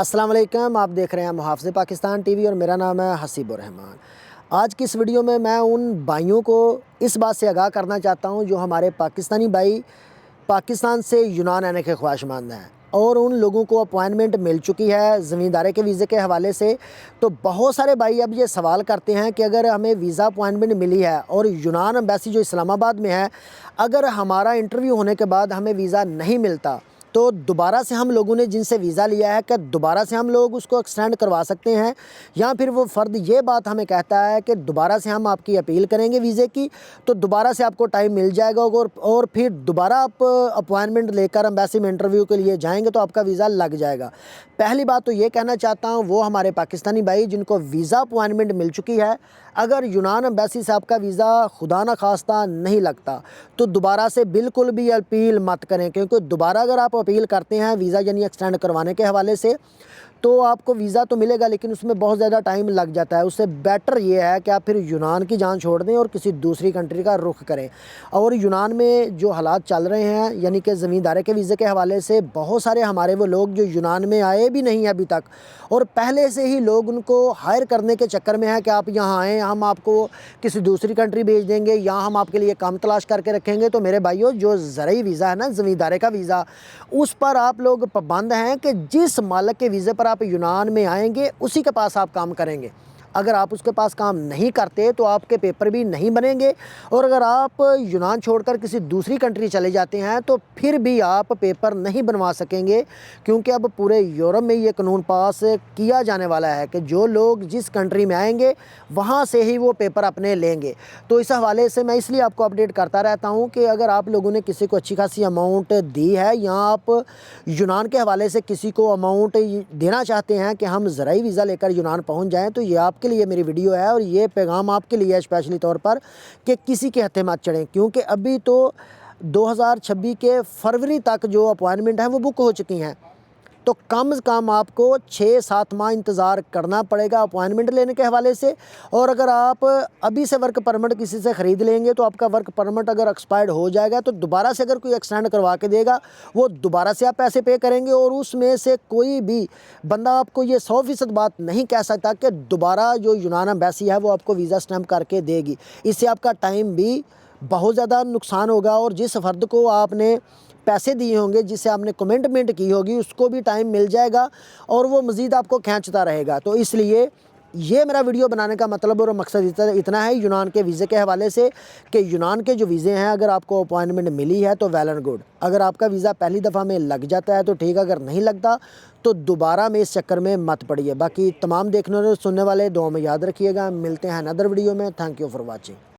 السلام علیکم، آپ دیکھ رہے ہیں محافظ پاکستان ٹی وی اور میرا نام ہے حسیب الرحمان۔ آج کی اس ویڈیو میں ان بھائیوں کو اس بات سے آگاہ کرنا چاہتا ہوں جو ہمارے پاکستانی بھائی پاکستان سے یونان آنے کے خواہشمند ہیں اور ان لوگوں کو اپوائنٹمنٹ مل چکی ہے زمیندارے کے ویزے کے حوالے سے۔ تو بہت سارے بھائی اب یہ سوال کرتے ہیں کہ اگر ہمیں ویزا اپوائنٹمنٹ ملی ہے اور یونان ایمبیسی جو اسلام آباد میں ہے، اگر ہمارا انٹرویو ہونے کے بعد ہمیں ویزا نہیں ملتا تو دوبارہ سے ہم لوگوں نے جن سے ویزا لیا ہے کہ دوبارہ سے ہم لوگ اس کو ایکسٹینڈ کروا سکتے ہیں، یا پھر وہ فرد یہ بات ہمیں کہتا ہے کہ دوبارہ سے ہم آپ کی اپیل کریں گے ویزے کی تو دوبارہ سے آپ کو ٹائم مل جائے گا اور پھر دوبارہ آپ اپوائنٹمنٹ لے کر ایمبیسی میں انٹرویو کے لیے جائیں گے تو آپ کا ویزا لگ جائے گا۔ پہلی بات تو یہ کہنا چاہتا ہوں وہ ہمارے پاکستانی بھائی جن کو ویزا اپوائنٹمنٹ مل چکی ہے، اگر یونان ایمبیسی سے آپ کا ویزا خدا نہ خواستہ نہیں لگتا تو دوبارہ سے بالکل بھی اپیل مت کریں، کیونکہ دوبارہ اگر آپ اپیل کرتے ہیں ویزا یعنی ایکسٹینڈ کروانے کے حوالے سے تو آپ کو ویزا تو ملے گا لیکن اس میں بہت زیادہ ٹائم لگ جاتا ہے۔ اس سے بیٹر یہ ہے کہ آپ پھر یونان کی جان چھوڑ دیں اور کسی دوسری کنٹری کا رخ کریں۔ اور یونان میں جو حالات چل رہے ہیں یعنی کہ زمیندارے کے ویزے کے حوالے سے بہت سارے ہمارے وہ لوگ جو یونان میں آئے بھی نہیں ابھی تک اور پہلے سے ہی لوگ ان کو ہائر کرنے کے چکر میں ہے کہ آپ یہاں آئیں، ہم آپ کو کسی دوسری کنٹری بھیج دیں گے یا ہم آپ کے لیے کام تلاش کر کے رکھیں گے۔ تو میرے بھائیوں، جو زرعی ویزا ہے نا، زمیندارے کا ویزا، اس پر آپ لوگ پابند ہیں کہ جس مالک کے ویزے پر آپ یونان میں آئیں گے اسی کے پاس آپ کام کریں گے۔ اگر آپ اس کے پاس کام نہیں کرتے تو آپ کے پیپر بھی نہیں بنیں گے، اور اگر آپ یونان چھوڑ کر کسی دوسری کنٹری چلے جاتے ہیں تو پھر بھی آپ پیپر نہیں بنوا سکیں گے، کیونکہ اب پورے یورپ میں یہ قانون پاس کیا جانے والا ہے کہ جو لوگ جس کنٹری میں آئیں گے وہاں سے ہی وہ پیپر اپنے لیں گے۔ تو اس حوالے سے میں اس لیے آپ کو اپڈیٹ کرتا رہتا ہوں کہ اگر آپ لوگوں نے کسی کو اچھی خاصی اماؤنٹ دی ہے یا آپ یونان کے حوالے سے کسی کو اماؤنٹ دینا چاہتے ہیں کہ ہم زرعی ویزا لے کر یونان پہنچ جائیں، تو یہ آپ کے لیے میری ویڈیو ہے اور یہ پیغام آپ کے لیے ہے اسپیشلی طور پر کہ کسی کے ہتھے مت چڑھیں، کیونکہ ابھی تو 2026 کے فروری تک جو اپوائنٹمنٹ ہیں وہ بک ہو چکی ہیں۔ تو کم از کم آپ کو 6-7 ماہ انتظار کرنا پڑے گا اپوائنٹمنٹ لینے کے حوالے سے، اور اگر آپ ابھی سے ورک پرمٹ کسی سے خرید لیں گے تو آپ کا ورک پرمٹ اگر ایکسپائرڈ ہو جائے گا تو دوبارہ سے اگر کوئی ایکسٹینڈ کروا کے دے گا وہ دوبارہ سے آپ پیسے پے کریں گے، اور اس میں سے کوئی بھی بندہ آپ کو یہ 100% بات نہیں کہہ سکتا کہ دوبارہ جو یونان ایمبیسی ہے وہ آپ کو ویزا اسٹیمپ کر کے دے گی۔ اس سے آپ کا ٹائم بھی بہت زیادہ نقصان ہوگا، اور جس فرد کو آپ نے پیسے دیے ہوں گے، جس سے آپ نے کمنٹمنٹ کی ہوگی، اس کو بھی ٹائم مل جائے گا اور وہ مزید آپ کو کھینچتا رہے گا۔ تو اس لیے یہ میرا ویڈیو بنانے کا مطلب اور مقصد اتنا ہے یونان کے ویزے کے حوالے سے کہ یونان کے جو ویزے ہیں اگر آپ کو اپوائنٹمنٹ ملی ہے تو ویل اینڈ گڈ، اگر آپ کا ویزا پہلی دفعہ میں لگ جاتا ہے تو ٹھیک، اگر نہیں لگتا تو دوبارہ میں اس چکر میں مت پڑیے۔ باقی تمام دیکھنے اور سننے والے دعاؤں میں یاد رکھیے گا، ملتے ہیں اندر ویڈیو میں۔ Thank you for watching.